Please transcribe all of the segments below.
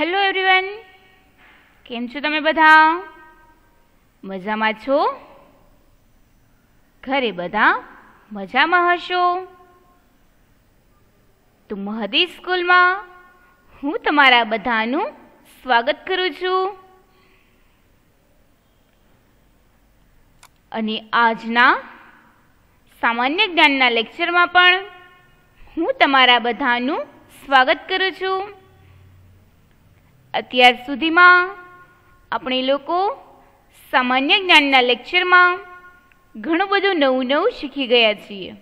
Hello everyone, કેમ છો તમે બધા? મજામાં છો? ઘરે બધા મજામાં હશો? તો મહદી સ્કૂલમાં હું તમારા બધાનું સ્વાગત કરું છું. અને આજના સામાન્ય જ્ઞાનના લેક્ચરમાં પણ હું તમારા બધાનું સ્વાગત કરું છું. અત્યાર સુધીમાં આપણે લોકો સામાન્ય જ્ઞાનના લેક્ચરમાં ઘણું બધું નવું શીખી ગયા છીએ,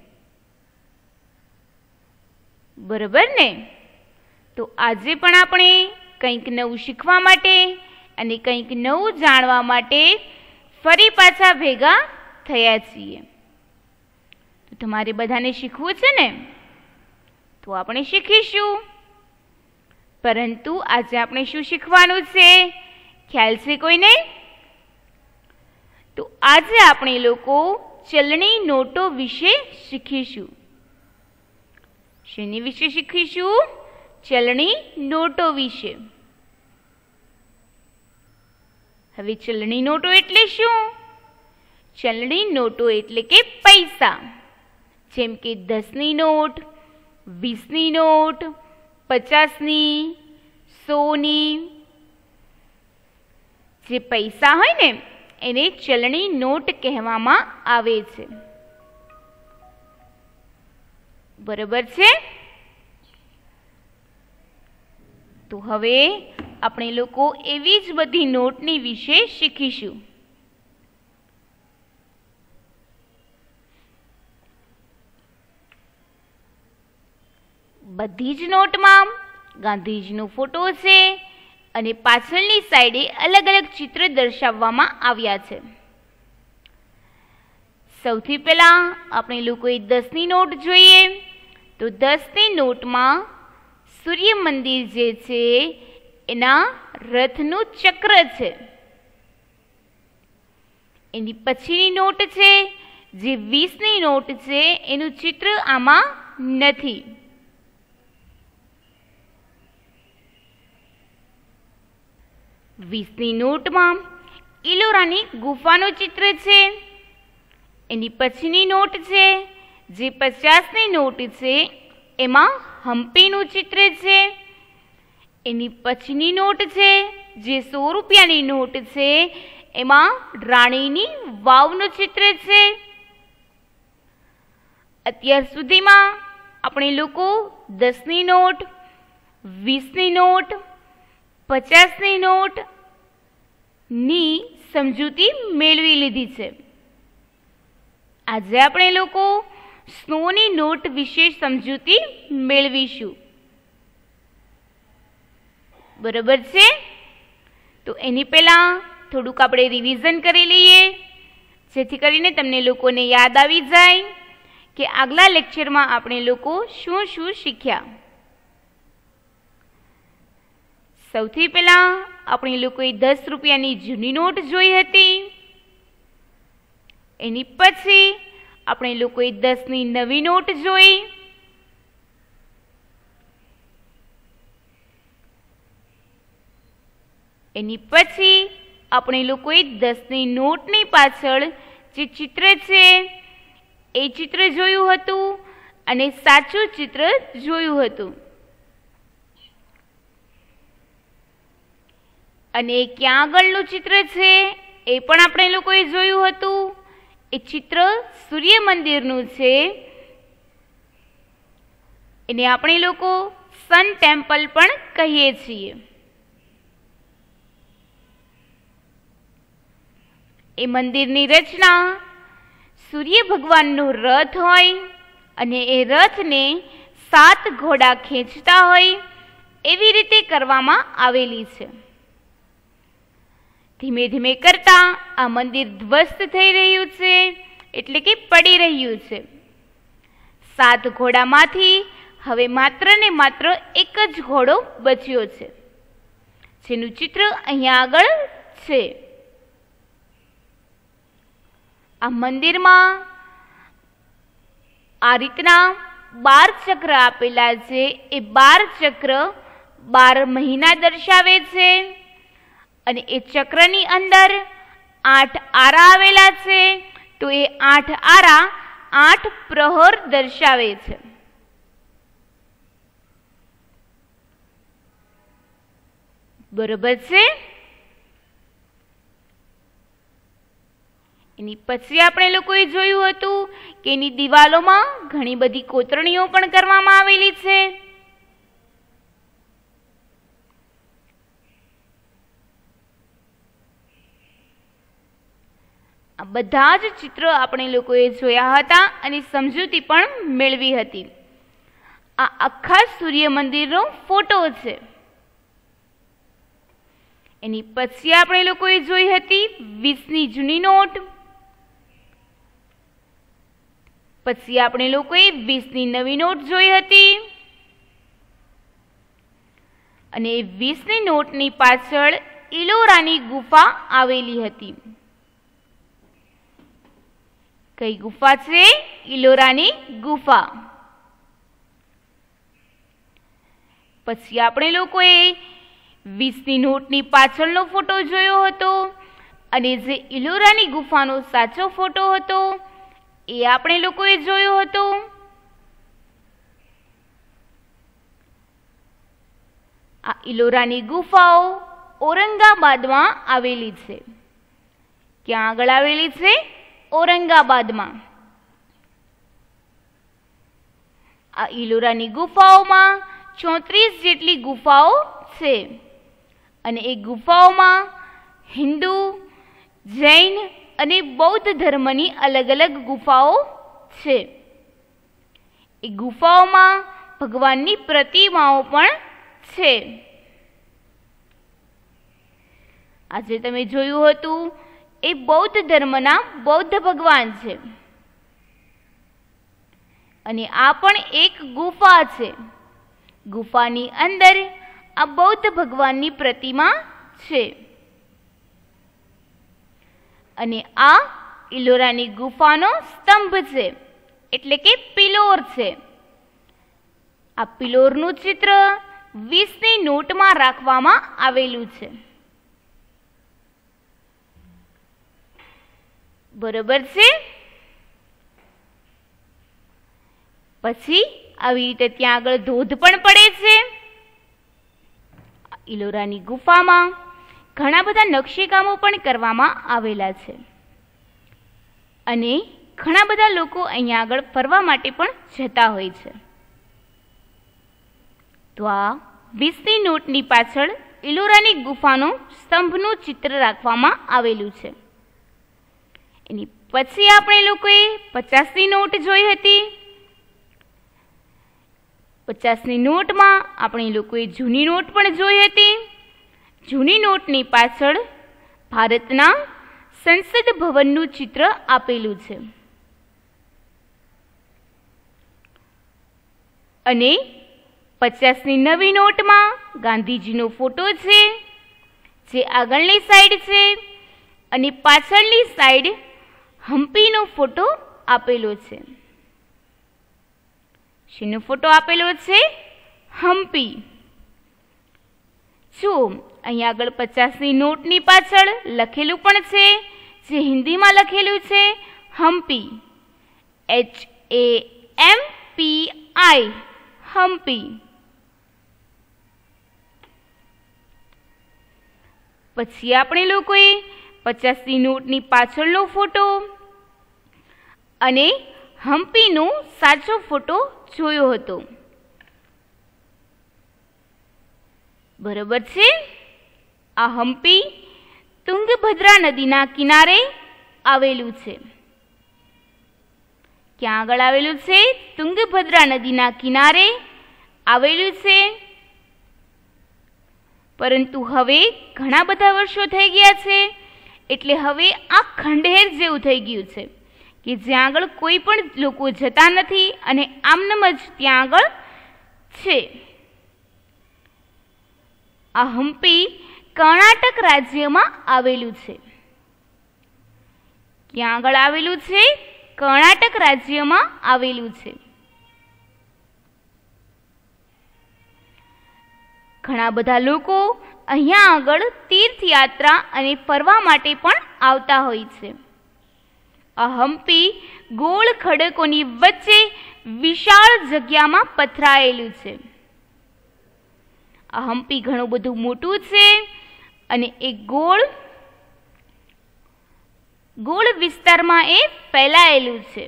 બરાબર ને? તો આજે પણ આપણે કંઈક નવું શીખવા માટે અને કંઈક નવું જાણવા માટે ફરી પાછા ભેગા થયા છીએ. તો તમારે બધાને શીખવું છે ને? તો આપણે શીખીશું. પરંતુ આજે આપણે શું શીખવાનું છે, ખ્યાલ છે કોઈને? તો આજે આપણે લોકો ચલણી નોટો વિશે શીખીશું. શેની વિશે શીખીશું? ચલણી નોટો વિશે. હવે ચલણી નોટો એટલે શું? ચલણી નોટો એટલે કે પૈસા, જેમ કે 10ની નોટ, 20ની નોટ, 50ની, 100ની. જે પૈસા હોય ને એને ચલણી નોટ કહેવામાં આવે છે, બરાબર છે? તો હવે આપણે લોકો એવી જ બધી નોટની વિશે શીખીશું. બધી જ નોટમાં ગાંધીજીનો ફોટો છે અને પાછળની સાઈડે અલગ અલગ ચિત્ર દર્શાવવામાં આવ્યા છે. સૌથી પહેલા આપણે લોકોએ 10ની નોટ જોઈએ. તો 10ની નોટમાં સૂર્ય મંદિર જે છે એના રથનું ચક્ર છે. એની પછીની નોટ છે જે 20ની નોટ છે, એનું ચિત્ર આમાં નથી. વીસની નોટમાં ઇલોરાની ગુફાનું ચિત્ર છે. એની પછીની નોટ છે જે 50ની નોટ છે, એમાં હમ્પીનું ચિત્ર છે. એની પછીની નોટ છે જે 100 રૂપિયાની નોટ છે, એમાં રાણીની વાવનું ચિત્ર છે. અત્યાર સુધીમાં આપણે લોકો 10ની નોટ, 20ની નોટ, 50ની નોટ ની સમજૂતી મેળવી લીધી છે. આજે આપણે લોકો 100ની નોટ વિશે સમજૂતી મેળવીશું, બરાબર છે? તો એની પહેલા થોડુંક આપણે રિવિઝન કરી લઈએ, જેથી કરીને તમને લોકોને યાદ આવી જાય કે આગલા લેક્ચરમાં આપણે લોકો શું શું શીખ્યા. સૌથી પહેલા આપણે લોકોએ 10 રૂપિયાની જૂની નોટ જોઈ હતી. એની પછી આપણે લોકોએ 10ની નવી નોટ જોઈ. એની પછી આપણે લોકોએ 10ની નોટની પાછળ જે ચિત્ર છે એ ચિત્ર જોયું હતું અને સાચું ચિત્ર જોયું હતું. અને ક્યાં આગળનું ચિત્ર છે એ પણ આપણે લોકોએ જોયું હતું. એ ચિત્ર સૂર્ય મંદિરનું છે. એને આપણે લોકો સન ટેમ્પલ પણ કહીએ છીએ. એ મંદિરની રચના સૂર્ય ભગવાનનો રથ હોય અને એ રથને 7 ઘોડા ખેંચતા હોય એવી રીતે કરવામાં આવેલી છે. ધીમે ધીમે કરતા આ મંદિર ધ્વસ્ત થઈ રહ્યું છે, એટલે કે પડી રહ્યું છે. 7 ઘોડામાંથી હવે માત્ર ને માત્ર એક જ ઘોડો બચ્યો છે, જેનું ચિત્ર અહીંયા આગળ છે. આ મંદિરમાં આ રીતના 12 ચક્ર આપેલા છે. એ 12 ચક્ર 12 મહિના દર્શાવે છે અને એ ચક્રની અંદર 8 આરા આવેલા છે, તો એ 8 આરા 8 પ્રહર દર્શાવે છે. બરોબર છે. એની પછી આપણે લોકોએ જોયું હતું કે એની દિવાલોમાં ઘણી બધી કોતરણીઓ પણ કરવામાં આવેલી છે. આ બધા જ ચિત્રો આપણે લોકોએ જોયા હતા અને સમજૂતી પણ મેળવી હતી. આ આખા સૂર્ય મંદિરનો ફોટો છે. એની પછી આપણે લોકોએ જોઈ હતી 20ની જૂની નોટ. પછી આપણે લોકોએ 20ની નવી નોટ જોઈ હતી અને 20ની નોટની પાછળ ઇલોરાની ગુફા આવેલી હતી. કઈ ગુફા છે? ઇલોરાની ગુફા. પછી આપણે લોકોએ 20ની નોટની પાછળનો ફોટો જોયો હતો અને જે ઇલોરાની ગુફાનો સાચો ફોટો હતો એ આપણે લોકોએ જોયો હતો. આ ઇલોરાની ગુફાઓ ઔરંગાબાદમાં આવેલી છે. ક્યાં આગળ આવેલી છે? ઔરંગાબાદમાં. આ ઇલોરાની ગુફાઓમાં 34 જેટલી ગુફાઓ છે અને એ ગુફાઓમાં હિન્દુ, જૈન અને બૌદ્ધ ધર્મની અલગ અલગ ગુફાઓ છે. એ ગુફાઓમાં ભગવાનની પ્રતિમાઓ પણ છે. આજે તમે જોયું હતું એ બૌદ્ધ ધર્મના બૌદ્ધ ભગવાન છે અને આ પણ એક ગુફા છે. ગુફાની અંદર આ બૌદ્ધ ભગવાનની પ્રતિમા છે અને આ ઇલોરાની ગુફાનો સ્તંભ છે, એટલે કે પિલોર છે. આ પિલોરનું ચિત્ર 20ની નોટમાં રાખવામાં આવેલું છે. બરોબર છે. પછી આવી રીતે ત્યાં આગળ ધોધ પણ પડે છે. ઇલોરાની ગુફામાં ઘણા બધા નકશીકામો પણ કરવામાં આવેલા છે અને ઘણા બધા લોકો અહીંયા આગળ ફરવા માટે પણ જતા હોય છે. તો આ 20ની નોટની પાછળ ઇલોરાની ગુફાનો સ્તંભનું ચિત્ર રાખવામાં આવેલું છે. એની પછી આપણે લોકોએ 50ની નોટ જોઈ હતી. 50ની નોટમાં આપણે લોકોએ જૂની નોટ પણ જોઈ હતી. જૂની નોટની પાછળ ભારતના સંસદ ભવનનું ચિત્ર આપેલું છે અને 50ની નવી નોટમાં ગાંધીજીનો ફોટો છે જે આગળની સાઈડ છે અને પાછળની સાઈડ હમ્પીનો ફોટો આપેલો છે. શેનો ફોટો આપેલો છે? હમ્પી. જો અહીંયા આગળ 50ની નોટની પાછળ લખેલું પણ છે, જે હિન્દીમાં લખેલું છે હમ્પી, HAMPI, હમ્પી. પછી આપણે લોકોએ 50ની નોટની પાછળનો ફોટો અને હમ્પીનો સાચો ફોટો જોયો હતો. બરોબર છે. આ હમ્પી તુંગભદ્રા નદીના કિનારે આવેલું છે. ક્યાં આગળ આવેલું છે? તુંગભદ્રા નદીના કિનારે આવેલું છે. પરંતુ હવે ઘણા બધા વર્ષો થઈ ગયા છે એટલે હવે આ ખંડેર જેવું થઈ ગયું છે કે જ્યાં આગળ કોઈ પણ લોકો જતા નથી અને આમનામ જ ત્યાં આગળ છે. આ હમ્પી કર્ણાટક રાજ્યમાં આવેલું છે. ક્યાં આગળ આવેલું છે? કર્ણાટક રાજ્યમાં આવેલું છે. ઘણા બધા લોકો અહીંયા આગળ તીર્થયાત્રા અને ફરવા માટે પણ આવતા હોય છે. આ હમ્પી ગોળ ખડકોની વચ્ચે વિશાળ જગ્યામાં પથરાયેલું છે. આ હમ્પી ઘણું બધું મોટું છે અને એ ગોળ વિસ્તારમાં એ ફેલાયેલું છે,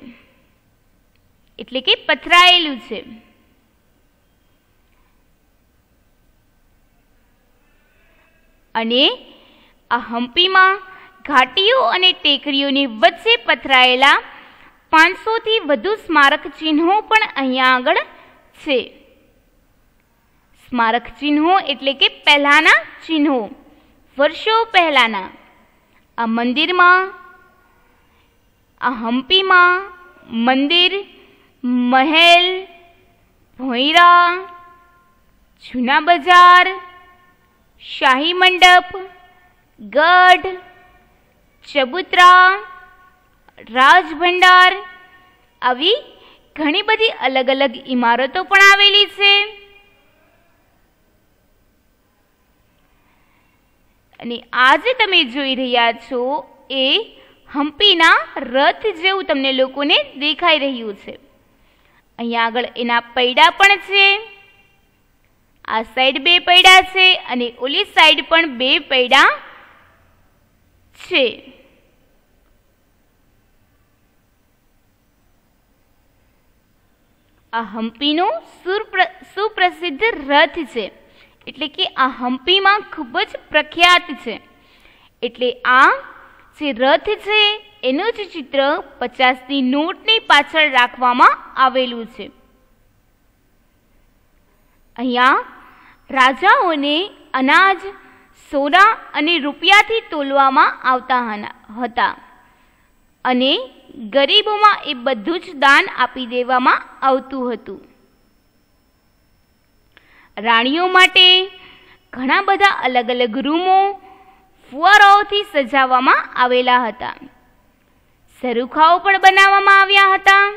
એટલે કે પથરાયેલું છે. અને આ હમ્પીમાં ઘાટીઓ અને ટેકરીઓની વચ્ચે પથરાયેલા 500 થી વધુ સ્મારક ચિહ્નો પણ અહીંયા આગળ છે. સ્મારક ચિહ્નો એટલે કે પહેલાના ચિહ્નો, વર્ષો પહેલાના. આ મંદિરમાં, આ હમ્પીમાં મંદિર, મહેલ, ભોંયરા, જૂના બજાર, શાહી મંડપ, ગઢ, ચબૂતરા, રાજભંડાર આવી ઘણી બધી અલગ અલગ ઇમારતો પણ આવેલી છે. અને આજે તમે જોઈ રહ્યા છો એ હમ્પીના રથ જેવું તમને લોકોને દેખાઈ રહ્યું છે. અહીંયા આગળ એના પૈડા પણ છે. આ સાઈડ 2 પૈડા છે અને ઓલી સાઈડ પણ 2 પૈડા છે. આ હમ્પીનો સુપ્રસિદ્ધ રથ છે, એટલે કે આ હમ્પીમાં ખૂબ જ પ્રખ્યાત છે. એટલે આ જે રથ છે એનું જ ચિત્ર 50ની નોટની પાછળ રાખવામાં આવેલું છે. અહીંયા રાજાઓને અનાજ, સોના અને રૂપિયાથી તોલવામાં આવતા હતા અને ગરીબોમાં એ બધું જ દાન આપી દેવામાં આવતું હતું. રાણીઓ માટે ઘણા બધા અલગ અલગ રૂમો ફુવારાઓથી સજાવવામાં આવેલા હતા. ઝરૂખાઓ પણ બનાવવામાં આવ્યા હતા.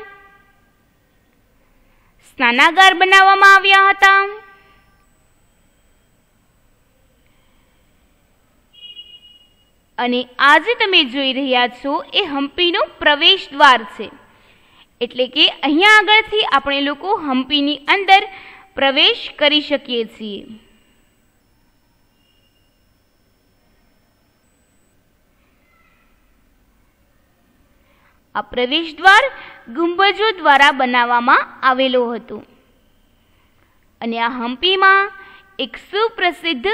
સ્નાનાગાર બનાવવામાં આવ્યા હતા. અને આજે તમે જોઈ રહ્યા છો એ હમ્પીનું પ્રવેશ દ્વાર છે, એટલે કે અહીંયા આગળથી આપણે લોકો હમ્પીની અંદર પ્રવેશ કરી શકીએ છીએ. આ પ્રવેશ દ્વાર ગુંબજો દ્વારા બનાવવામાં આવેલો હતો. અને આ હમ્પીમાં એક સુપ્રસિદ્ધ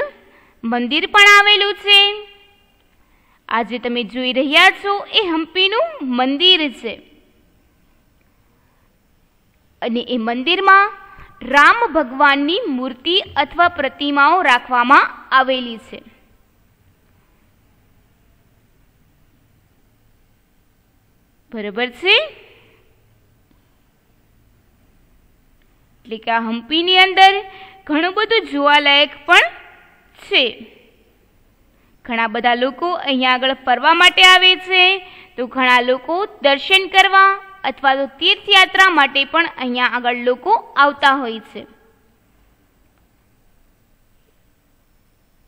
મંદિર પણ આવેલું છે. આજે તમે જોઈ રહ્યા છો એ હમ્પીનું મંદિર છે. અને એ મંદિરમાં રામ ભગવાનની મૂર્તિ અથવા પ્રતિમાઓ રાખવામાં આવેલી છે. બરાબર છે? એટલે કે આ હમ્પીની અંદર ઘણું બધું જોવાલાયક પણ છે. ઘણા બધા લોકો અહીંયા આગળ ફરવા માટે આવે છે, તો ઘણા લોકો દર્શન કરવા અથવા તો તીર્થયાત્રા માટે પણ અહીંયા આગળ લોકો આવતા હોય છે.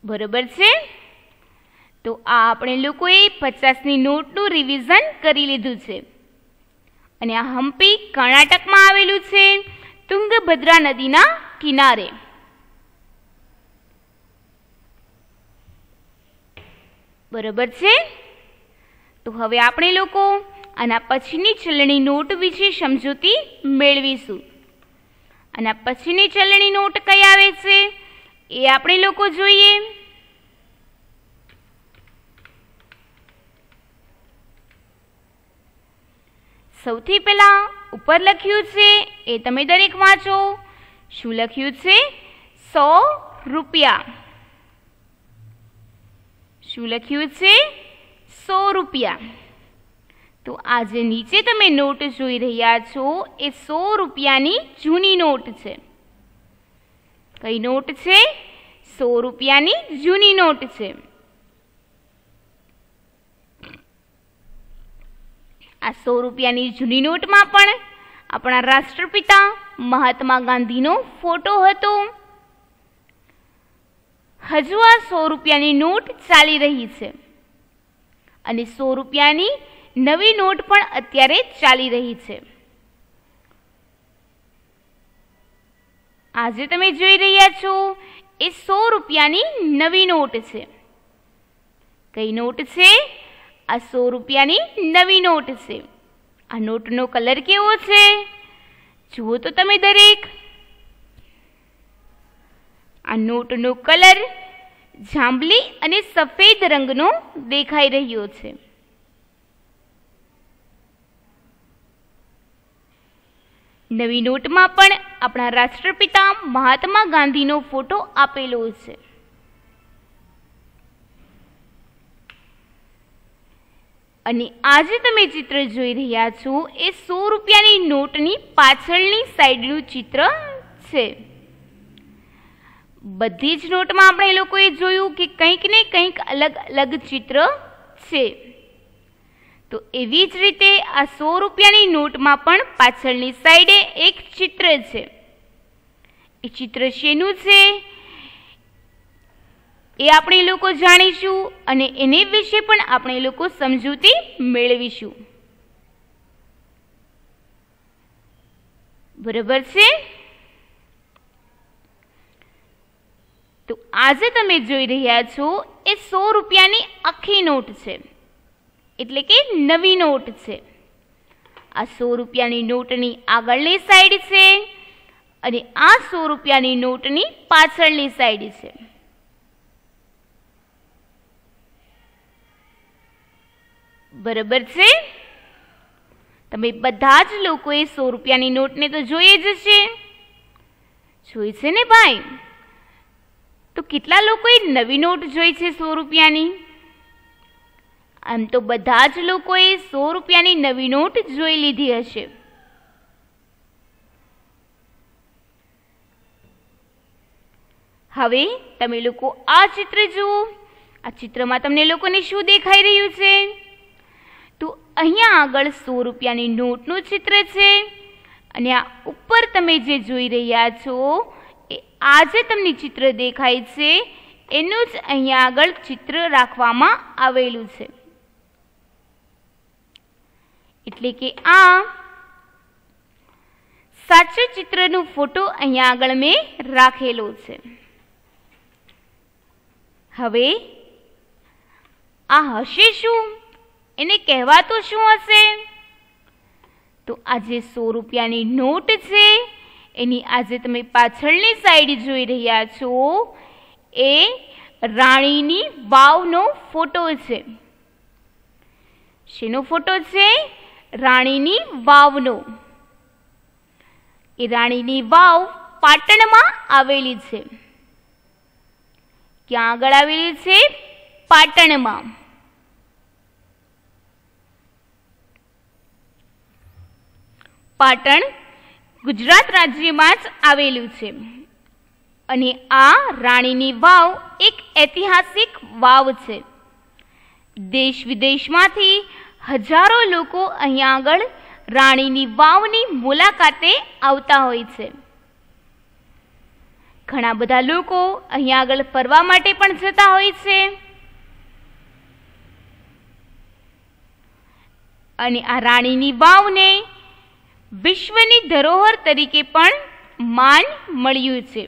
બરોબર છે? તો આ આપણે લોકોએ 50ની નોટનું રિવિઝન કરી લીધું છે. અને આ હમ્પી કર્ણાટકમાં આવેલું છે, તુંગભદ્રા નદીના કિનારે. બરોબર છે? તો હવે આપણે લોકો આના પછીની ચલણી નોટ વિશે સમજૂતી મેળવીશું. આના પછીની ચલણી નોટ કઈ આવે છે એ આપણે લોકો જોઈએ. સૌથી પહેલા ઉપર લખ્યું છે એ તમે દરેક વાંચો. શું લખ્યું છે? 100 રૂપિયા. શું લખ્યું છે? 100 રૂપિયા. તો આ જે નીચે તમે નોટ જોઈ રહ્યા છો એ 100 રૂપિયાની જૂની નોટ છે. કઈ નોટ છે? 100 રૂપિયાની જૂની નોટ છે. આ 100 રૂપિયાની જૂની નોટમાં પણ આપણા રાષ્ટ્રપિતા મહાત્મા ગાંધીનો ફોટો હતો. હજુ આ 100 રૂપિયાની નોટ ચાલી રહી છે અને 100 રૂપિયાની નવી નોટ પણ અત્યારે ચાલી રહી છે. આજે તમે જોઈ રહ્યા છો એ 100 રૂપિયાની નવી નોટ છે. કઈ નોટ છે? આ 100 રૂપિયાની નવી નોટ છે. આ નોટનો કલર કેવો છે? જુઓ તો તમે દરેક. આ નોટનો કલર જાંબલી અને સફેદ રંગનો દેખાઈ રહ્યો છે. નવી નોટમાં પણ આપણા રાષ્ટ્રપિતા મહાત્મા ગાંધીનો ફોટો આપેલો છે. અને આજે તમે ચિત્ર જોઈ રહ્યા છો એ 100 રૂપિયાની નોટની પાછળની સાઈડનું ચિત્ર છે. બધી જ નોટમાં આપણે લોકોએ જોયું કે કંઈક ને કંઈક અલગ અલગ ચિત્ર છે. તો એવી જ રીતે આ 100 રૂપિયાની નોટમાં પણ પાછળની સાઈડે એક ચિત્ર છે. એ ચિત્ર શેનું છે એ આપણે લોકો જાણીશું અને એને વિશે પણ આપણે લોકો સમજૂતી મેળવીશું. બરાબર છે? તો આજે તમે જોઈ રહ્યા છો એ 100 રૂપિયાની આખી નોટ છે, એટલે કે નવી નોટ છે. આ 100 રૂપિયાની નોટની આગળની સાઈડ છે અને આ 100 રૂપિયાની નોટની પાછળની સાઈડ છે. બરાબર છે? તમે બધા જ લોકોએ 100 રૂપિયાની નોટને તો જોઈ જ છે. જોઈ છે ને ભાઈ? તો કેટલા લોકોએ નવી નોટ જોઈ છે 100 રૂપિયાની? આમ તો બધા જ લોકોએ 100 રૂપિયાની નવી નોટ જોઈ લીધી હશે. હવે તમે લોકો આ ચિત્ર જુઓ. આ ચિત્રમાં તમને લોકોને શું દેખાઈ રહ્યું છે? તો અહીંયા આગળ 100 રૂપિયાની નોટનું ચિત્ર છે અને આ ઉપર તમે જે જોઈ રહ્યા છો એ આ જે તમને ચિત્ર દેખાય છે એનું જ અહીંયા આગળ ચિત્ર રાખવામાં આવેલું છે. એટલે કે આ સાચું ચિત્રનો ફોટો અહીંયા આગળ મેં રાખેલો છે. હવે આ હશે શું? એને કહેવાતું શું હશે? તો આ જે 100 રૂપિયાની નોટ છે એની આજે તમે પાછળની સાઈડ જોઈ રહ્યા છો એ રાણીની વાવનો ફોટો છે. શેનો ફોટો છે? રાણીની વાવનો. એ રાણીની વાવ પાટણમાં આવેલી છે. ક્યાં આગળ આવેલી છે? પાટણમાં. પાટણ ગુજરાત રાજ્યમાં જ આવેલું છે. અને આ રાણીની વાવ એક ઐતિહાસિક વાવ છે. દેશ વિદેશમાંથી હજારો લોકો અહીંયા આગળ રાણીની વાવની મુલાકાતે આવતા હોય છે. ઘણા બધા લોકો અહીંયા આગળ ફરવા માટે પણ જતા હોય છે. અને આ રાણીની વાવને વિશ્વની ધરોહર તરીકે પણ માન મળ્યું છે.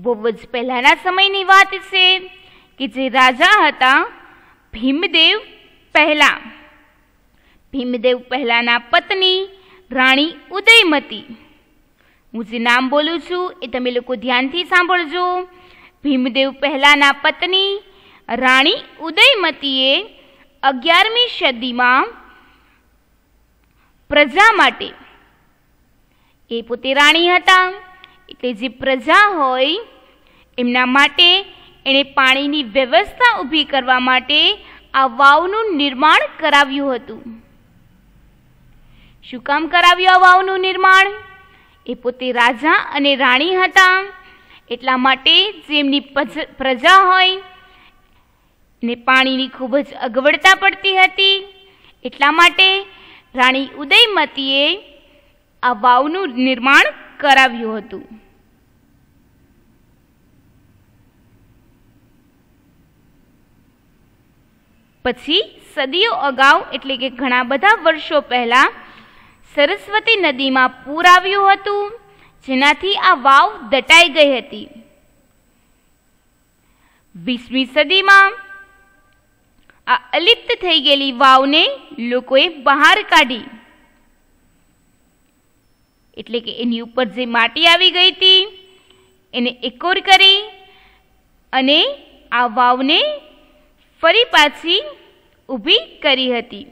બહુ જ પહેલાના સમયની વાત છે કે જે રાજા હતા ભીમદેવ પહેલા. ભીમદેવ પહેલાના પત્ની રાણી ઉદયમતી. હું જે નામ બોલું છું એ તમે લોકો ધ્યાનથી સાંભળજો. ભીમદેવ પહેલાના પત્ની રાણી ઉદયમતીએ 11મી સદીમાં પ્રજા માટે, એ પોતે રાણી હતા એટલે જે પ્રજા હોય એમના માટે એણે પાણીની વ્યવસ્થા ઊભી કરવા માટે આ વાવનું નિર્માણ કરાવ્યું હતું. શું કામ કરાવ્યું આ વાવનું નિર્માણ? એ પોતે રાજા અને રાણી હતા એટલા માટે જે એમની પ્રજા હોય ને પાણીની ખૂબ જ અગવડતા પડતી હતી એટલા માટે રાણી ઉદયમતીએ આ વાવનું નિર્માણ કરાવ્યું હતું. પછી સદીઓ અગાઉ એટલે કે ઘણા બધા વર્ષો પહેલા સરસ્વતી નદીમાં પૂર આવ્યું હતું, જેનાથી આ વાવ દટાઈ ગઈ હતી. 20મી સદીમાં આ અલિપ્ત થઈ ગયેલી વાવને લોકોએ બહાર કાઢી, એટલે કે એની ઉપર જે માટી આવી ગઈ હતી એને એકોર કરી અને આ વાવને ફરી પાછી ઊભી કરી હતી.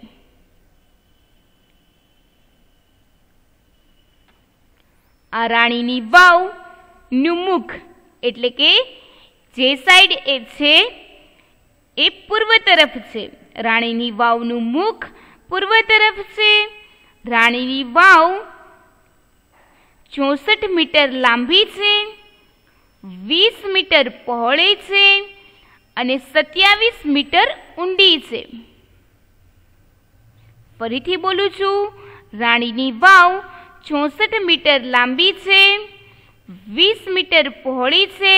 આ રાણીની વાવનું મુખ એટલે કે જે સાઈડ એ છે એ પૂર્વ તરફ છે. રાણીની વાવનું મુખ પૂર્વ તરફ છે. રાણીની વાવ 64 મીટર લાંબી છે, 20 મીટર પહોળી છે અને 27 મીટર ઊંડી છે. ફરીથી બોલું છું, રાણીની વાવ 64 મીટર લાંબી છે, 20 મીટર પહોળી છે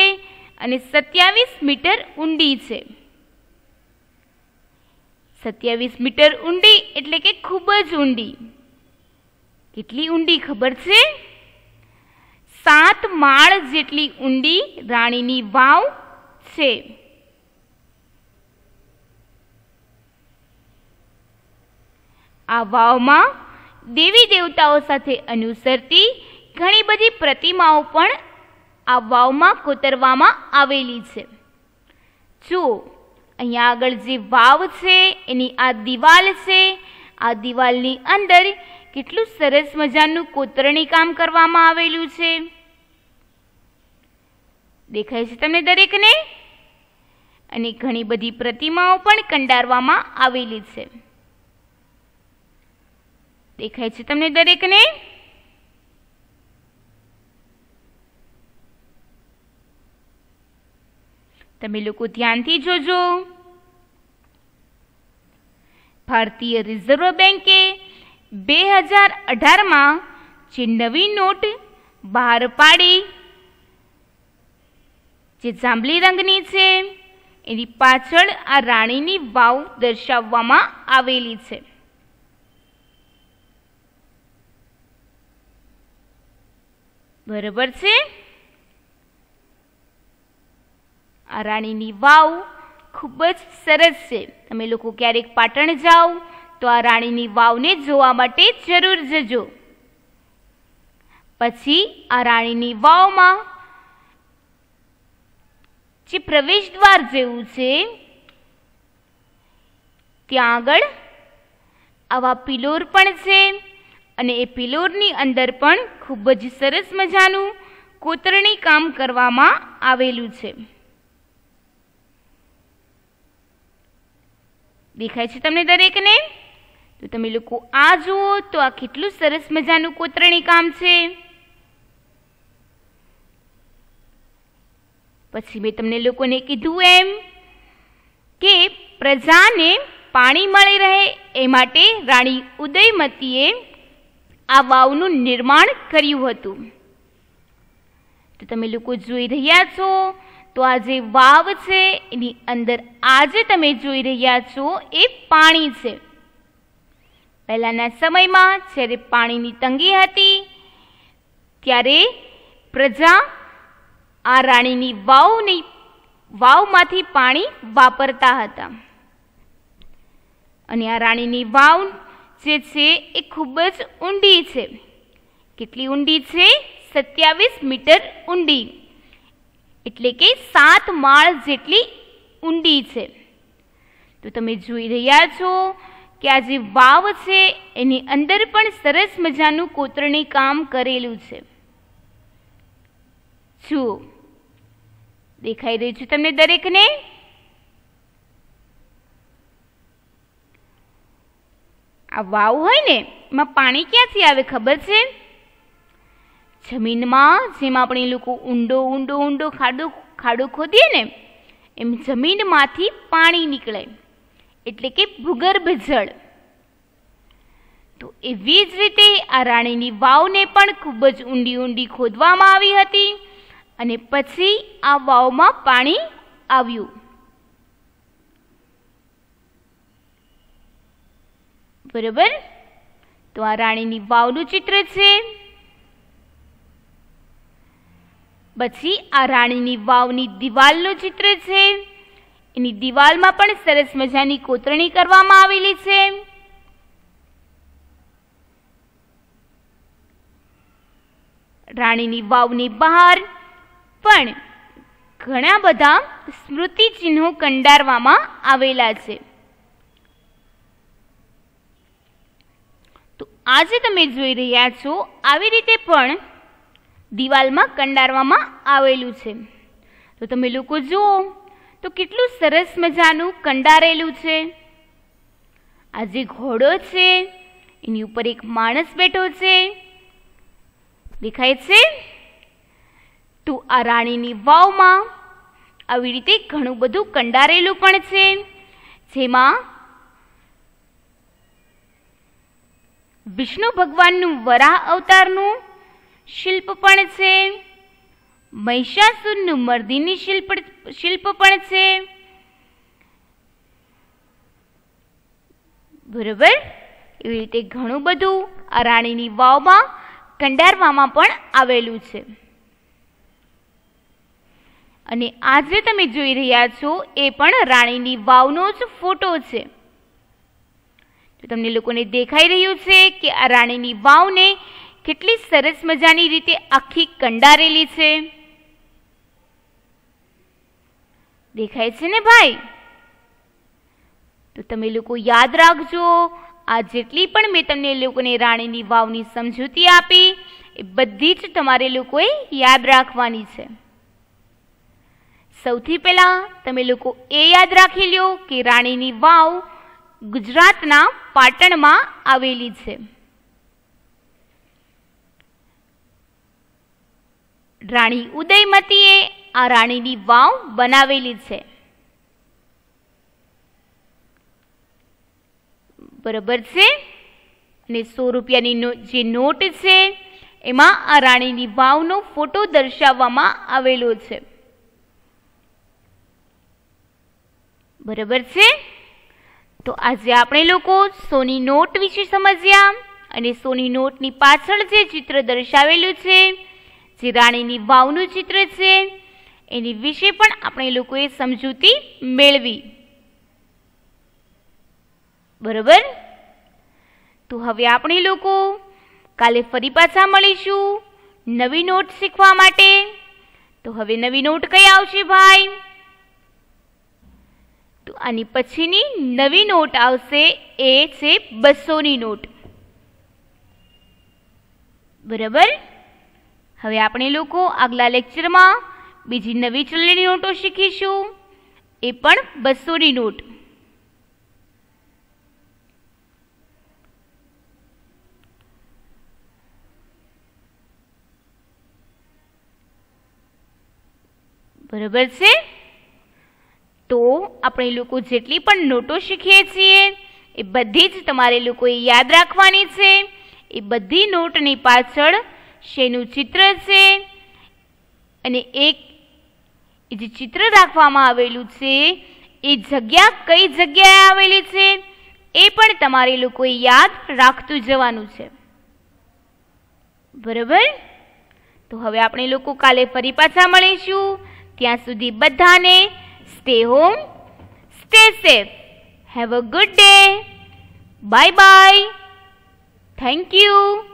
અને 27 મીટર ઊંડી છે. 27 મીટર ઊંડી એટલે કે ખૂબ જ ઊંડી. કેટલી ઊંડી ખબર છે? 7 માળ જેટલી ઊંડી રાણીની વાવ છે. આ વાવમાં દેવી દેવતાઓ સાથે અનુસરતી ઘણી બધી પ્રતિમાઓ પણ આ વાવમાં કોતરવામાં આવેલી છે. જુઓ, અહીંયા આગળ જે વાવ છે એની આ દિવાલ છે. આ દિવાલની અંદર કેટલું સરસ મજાનું કોતરણી કામ કરવામાં આવેલું છે. દેખાય છે તમને દરેકને? અને ઘણી બધી પ્રતિમાઓ પણ કંડારવામાં આવેલી છે. દેખાય છે તમને દરેકને? તમે લોકો ધ્યાનથી જોજો. ભારતીય રિઝર્વ બેંકે 2018માં જે નવી નોટ બહાર પાડી, જે જાંબલી રંગની છે, એની પાછળ આ રાણીની વાવ દર્શાવવામાં આવેલી છે. બરાબર છે? આ રાણીની વાવ ખૂબ જ સરસ છે. તમે લોકો ક્યારેક પાટણ જાઓ તો આ રાણીની વાવને જોવા માટે જરૂર જજો. પછી આ રાણીની વાવમાં જે પ્રવેશ દ્વાર જેવું છે ત્યાં આગળ આવા પિલોર પણ છે અને એ પિલોરની અંદર પણ ખૂબ જ સરસ મજાનું કોતરણી કામ કરવામાં આવેલું છે. દેખાય છે તમને દરેકને? તો તમે લોકો આ જુઓ તો આ કેટલું સરસ મજાનું કોતરણી કામ છે. પછી મેં તમને લોકોને કીધું એમ કે પ્રજાને પાણી મળી રહે એ માટે રાણી ઉદયમતીએ આ વાવનું નિર્માણ કર્યું હતું. તો તમે લોકો જોઈ રહ્યા છો તો આ જે વાવ છે એની અંદર આજે તમે જોઈ રહ્યા છો એ પાણી છે. પહેલાના સમયમાં જ્યારે પાણીની તંગી હતી ત્યારે પ્રજા આ રાણીની વાવમાંથી પાણી વાપરતા હતા. અને આ રાણીની વાવ જે છે એ ખૂબ જ ઊંડી છે. કેટલી ઊંડી છે? 27 મીટર ઊંડી, એટલે કે 7 માળ જેટલી ઊંડી છે. તો તમે જોઈ રહ્યા છો કે આ જે વાવ છે એની અંદર પણ સરસ મજાનું કોતરણી કામ કરેલું છે. જુઓ, દેખાઈ રહ્યું છે તમને દરેકને? આ વાવ હોય ને એમાં પાણી ક્યાંથી આવે ખબર છે? જમીનમાં જેમ આપણે લોકો ઊંડો ઊંડો ઊંડો ખાડો ખોદીએ ને એમ જમીનમાંથી પાણી નીકળે, એટલે કે ભૂગર્ભ જળ. તો એવી જ રીતે આ રાણીની વાવને પણ ખૂબ જ ઊંડી ઊંડી ખોદવામાં આવી હતી અને પછી આ વાવમાં પાણી આવ્યું. બરાબર. તો આ રાણીની વાવનું ચિત્ર છે. પછી આ રાણીની વાવની દિવાલનું ચિત્ર છે. એની દિવાલમાં પણ સરસ મજાની કોતરણી કરવામાં આવેલી છે. રાણીની વાવની બહાર પણ ઘણા બધા સ્મૃતિ ચિહ્નો કંડારવામાં આવેલા છે. તો આજે તમે જોઈ રહ્યા છો આવી રીતે પણ દિવાલમાં કંડારવામાં આવેલું છે. તો તમે લોકો જુઓ તો કેટલું સરસ મજાનું કંડારેલું છે. આ જે ઘોડો છે એની ઉપર એક માણસ બેઠો છે, દેખાય છે. તો આ રાણીની વાવમાં આવી રીતે ઘણું બધું કંડારેલું પણ છે, જેમાં વિષ્ણુ ભગવાનનું વરાહ અવતારનું શિલ્પ પણ છે, મહિષાસુરનું મર્દિની શિલ્પ પણ છે. બરાબર. એવી રીતે ઘણું બધું આ રાણીની વાવમાં કંડારવામાં પણ આવેલું છે. અને આજે તમે જોઈ રહ્યા છો એ પણ રાણીની વાવનો જ ફોટો છે. તો તમને લોકોને દેખાઈ રહ્યું છે કે આ રાણીની વાવને કેટલી સરસ મજાની રીતે આખી કંડારેલી છે. દેખાય છે ને ભાઈ? તો તમે લોકો યાદ રાખજો, આ જેટલી પણ મેં તમને લોકોને રાણીની વાવની સમજૂતી આપી એ બધી જ તમારે લોકોએ યાદ રાખવાની છે. સૌથી પહેલા તમે લોકો એ યાદ રાખી લો કે રાણીની વાવ ગુજરાતના પાટણમાં આવેલી છે. રાણી ઉદયમતીએ આ રાણીની વાવ બનાવેલી છે. બરાબર છે. અને 100 રૂપિયાની જે નોટ છે એમાં આ રાણીની વાવનો ફોટો દર્શાવવામાં આવેલો છે. બરાબર છે. તો આજે આપણે લોકો 100ની નોટ વિશે સમજ્યા અને 100ની નોટની પાછળ જે ચિત્ર દર્શાવેલું છે, જે રાણીની વાવનું ચિત્ર છે, એની વિશે પણ આપણે લોકોએ સમજૂતી મેળવી. બરાબર. તો હવે આપણે લોકો કાલે ફરી પાછા મળીશું નવી નોટ શીખવા માટે. તો હવે નવી નોટ કઈ આવશે ભાઈ? તો આની પછીની નવી નોટ આવશે એ છે 200ની નોટ. બરાબર. હવે આપણે લોકો આગલા લેક્ચરમાં બીજી નવી ચલણી નોટો શીખીશું, એ પણ 200ની નોટ. બરાબર છે. તો આપણે લોકો જેટલી પણ નોટો શીખીએ છીએ એ બધી જ તમારે લોકોએ યાદ રાખવાની છે. એ બધી નોટની પાછળ શેનું ચિત્ર છે અને એક જે ચિત્ર રાખવામાં આવેલું છે એ જગ્યા કઈ જગ્યાએ આવેલી છે એ પણ તમારે લોકોએ યાદ રાખતું જવાનું છે. બરાબર. તો હવે આપણે લોકો કાલે ફરી પાછા મળીશું. ત્યાં સુધી બધાને stay home, stay safe, have a good day, bye bye, thank you.